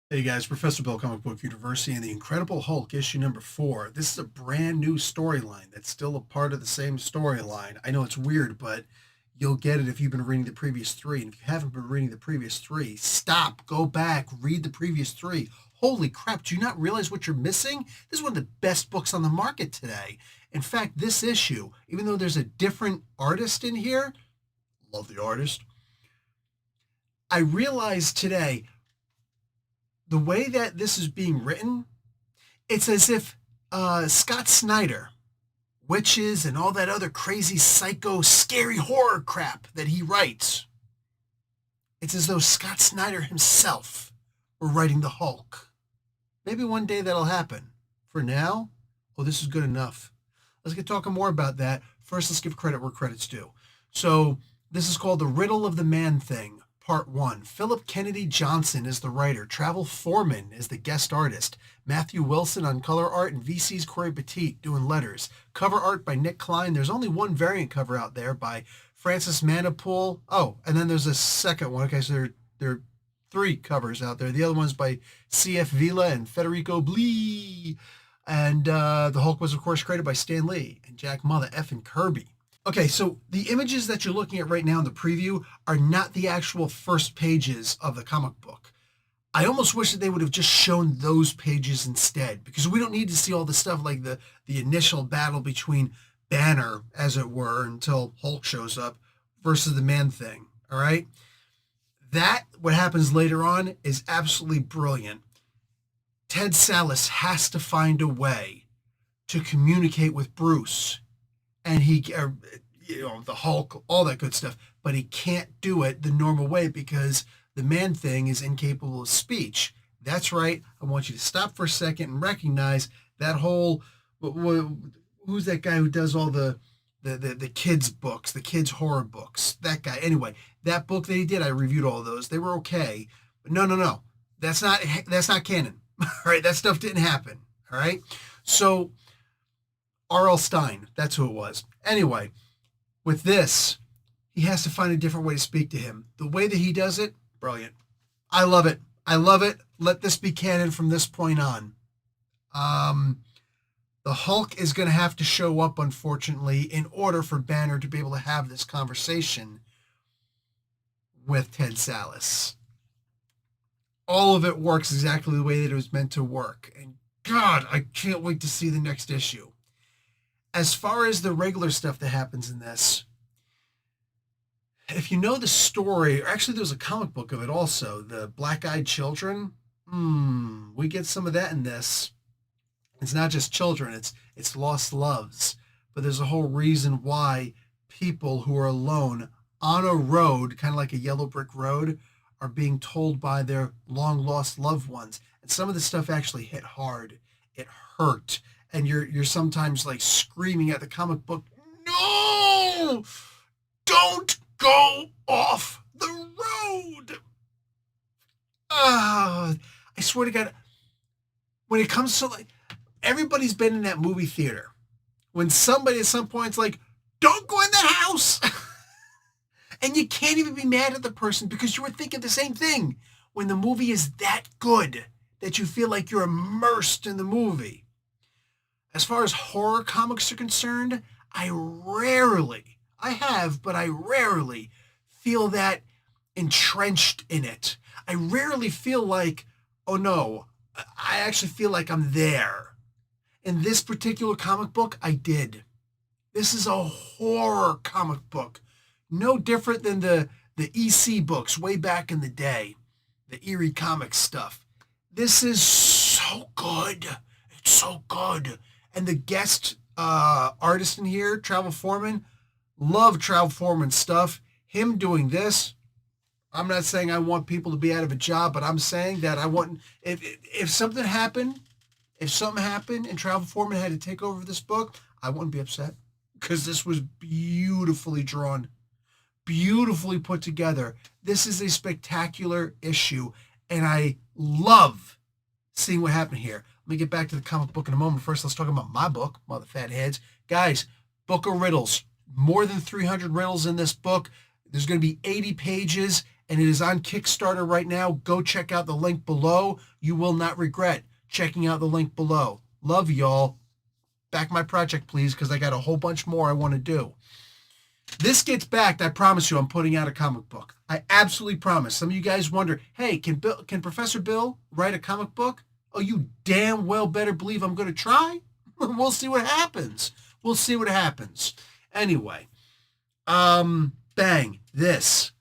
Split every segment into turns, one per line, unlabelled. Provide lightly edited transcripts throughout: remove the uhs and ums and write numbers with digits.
Hey guys, Professor Bill, Comic Book University, and the Incredible Hulk, issue number 4. This is a brand new storyline that's still a part of the same storyline. I know it's weird, but you'll get it if you've been reading the previous three. And if you haven't been reading the previous three, stop, go back, read the previous three. Holy crap, do you not realize what you're missing? This is one of the best books on the market today. In fact, this issue, even though there's a different artist in here, love the artist, I realized today the way that this is being written, it's as if Scott Snyder, witches, and all that other crazy, psycho, scary horror crap that he writes, it's as though Scott Snyder himself were writing the Hulk. Maybe one day that'll happen. For now, oh, this is good enough. Let's get talking more about that. First, let's give credit where credit's due. So, this is called The Riddle of the Man Thing. Part 1. Philip Kennedy Johnson is the writer. Travel Foreman is the guest artist. Matthew Wilson on color art and VC's Corey Petit doing letters. Cover art by Nick Klein. There's only one variant cover out there by Francis Manapool. Oh, and then there's a second one. Okay, so there are 3 covers out there. The other one's by C.F. Vila and Federico Blee. And the Hulk was, of course, created by Stan Lee and Jack Mother F. Kirby. Okay, so the images that you're looking at right now in the preview are not the actual first pages of the comic book. I almost wish that they would have just shown those pages instead, because we don't need to see all the stuff like the initial battle between Banner, as it were, until Hulk shows up, versus the Man-Thing, all right? That, what happens later on, is absolutely brilliant. Ted Sallis has to find a way to communicate with Bruce and the Hulk, all that good stuff, but he can't do it the normal way because the Man-Thing is incapable of speech. That's right. I want you to stop for a second and recognize that whole, who's that guy who does all the kids books, the kids horror books, that guy. Anyway, that book that he did, I reviewed all of those. They were okay, but no. That's not canon. All right. That stuff didn't happen. All right. So R.L. Stine, that's who it was. Anyway, with this, he has to find a different way to speak to him. The way that he does it, brilliant. I love it. I love it. Let this be canon from this point on. The Hulk is going to have to show up, unfortunately, in order for Banner to be able to have this conversation with Ted Sallis. All of it works exactly the way that it was meant to work. And God, I can't wait to see the next issue. As far as the regular stuff that happens in this, if you know the story, or actually there's a comic book of it also, the Black-Eyed Children, we get some of that in this. It's not just children, it's lost loves. But there's a whole reason why people who are alone on a road, kind of like a yellow brick road, are being told by their long-lost loved ones. And some of the stuff actually hit hard. It hurt. And you're sometimes like screaming at the comic book, no, don't go off the road. I swear to God, when it comes to like, everybody's been in that movie theater. When somebody at some point's like, don't go in the house. And you can't even be mad at the person because you were thinking the same thing. When the movie is that good that you feel like you're immersed in the movie. As far as horror comics are concerned, I rarely feel that entrenched in it. I rarely feel like, oh no, I actually feel like I'm there. In this particular comic book, I did. This is a horror comic book. No different than the EC books way back in the day. The Eerie Comics stuff. This is so good. It's so good. And the guest artist in here, Travel Foreman, love Travel Foreman stuff. Him doing this, I'm not saying I want people to be out of a job, but I'm saying that I want, if something happened and Travel Foreman had to take over this book, I wouldn't be upset because this was beautifully drawn, beautifully put together. This is a spectacular issue, and I love seeing what happened here. Let me get back to the comic book in a moment. First, let's talk about my book, Mother Fat Heads. Guys, Book of Riddles. More than 300 riddles in this book. There's going to be 80 pages, and it is on Kickstarter right now. Go check out the link below. You will not regret checking out the link below. Love y'all. Back my project, please, because I got a whole bunch more I want to do. This gets backed. I promise you I'm putting out a comic book. I absolutely promise. Some of you guys wonder, hey, can Professor Bill write a comic book? Oh, you damn well better believe I'm going to try. We'll see what happens. We'll see what happens. Anyway, bang, this.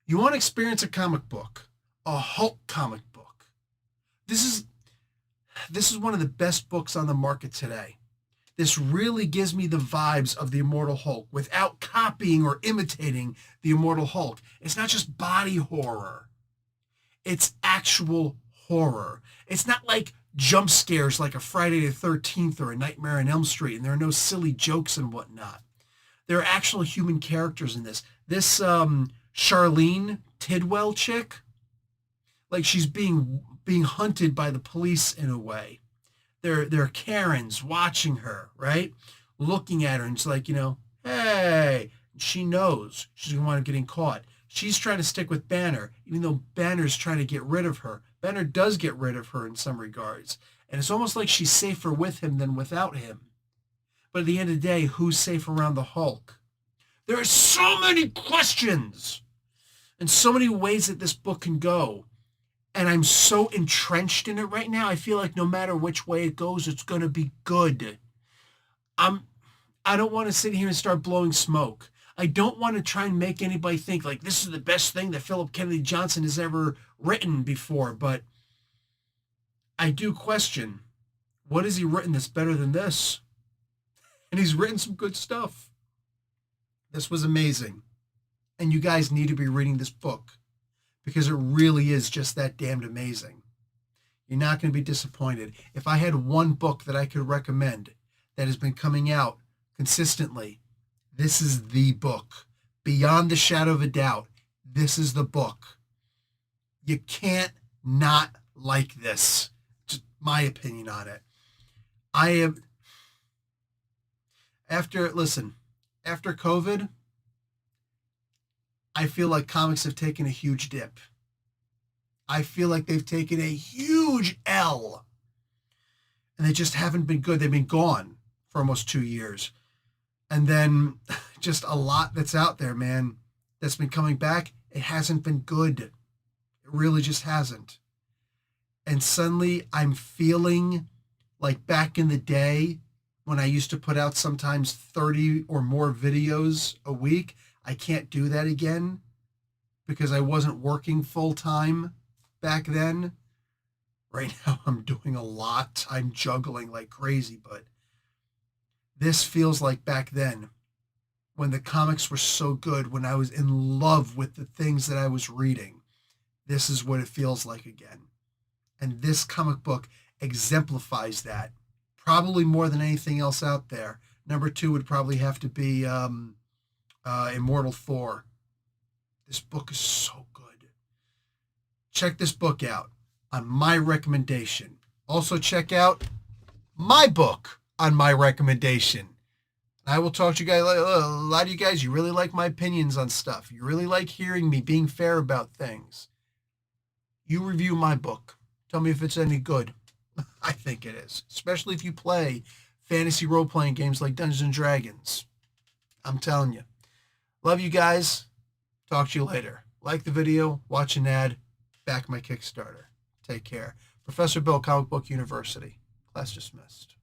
You want to experience a comic book, a Hulk comic book. This is one of the best books on the market today. This really gives me the vibes of the Immortal Hulk without copying or imitating the Immortal Hulk. It's not just body horror. It's actual horror. It's not like jump scares like a Friday the 13th or a Nightmare on Elm Street, and there are no silly jokes and whatnot. There are actual human characters in this. This Charlene Tidwell chick, like she's being hunted by the police in a way. There are Karens watching her, right? Looking at her, and it's like, hey, she knows she's going to wind up getting caught. She's trying to stick with Banner, even though Banner's trying to get rid of her. Banner does get rid of her in some regards. And it's almost like she's safer with him than without him. But at the end of the day, who's safe around the Hulk? There are so many questions and so many ways that this book can go. And I'm so entrenched in it right now. I feel like no matter which way it goes, it's going to be good. I don't want to sit here and start blowing smoke. I don't want to try and make anybody think like this is the best thing that Philip Kennedy Johnson has ever written before. But I do question, what has he written that's better than this? And he's written some good stuff. This was amazing. And you guys need to be reading this book, because it really is just that damned amazing. You're not going to be disappointed. If I had one book that I could recommend that has been coming out consistently, this is the book. Beyond the shadow of a doubt, this is the book. You can't not like this. Just my opinion on it. After COVID, I feel like comics have taken a huge dip. I feel like they've taken a huge L. And they just haven't been good. They've been gone for almost 2 years. And then just a lot that's out there, man, that's been coming back. It hasn't been good. It really just hasn't. And suddenly I'm feeling like back in the day when I used to put out sometimes 30 or more videos a week. I can't do that again because I wasn't working full time back then. Right now I'm doing a lot. I'm juggling like crazy, but this feels like back then when the comics were so good, when I was in love with the things that I was reading. This is what it feels like again. And this comic book exemplifies that probably more than anything else out there. Number 2 would probably have to be Immortal Thor. This book is so good. Check this book out on my recommendation. Also check out my book on my recommendation. I will talk to you guys, a lot of you guys, you really like my opinions on stuff. You really like hearing me being fair about things. You review my book. Tell me if it's any good. I think it is, especially if you play fantasy role-playing games like Dungeons and Dragons. I'm telling you. Love you guys. Talk to you later. Like the video, watch an ad, back my Kickstarter. Take care. Professor Bill, Comic Book University. Class dismissed.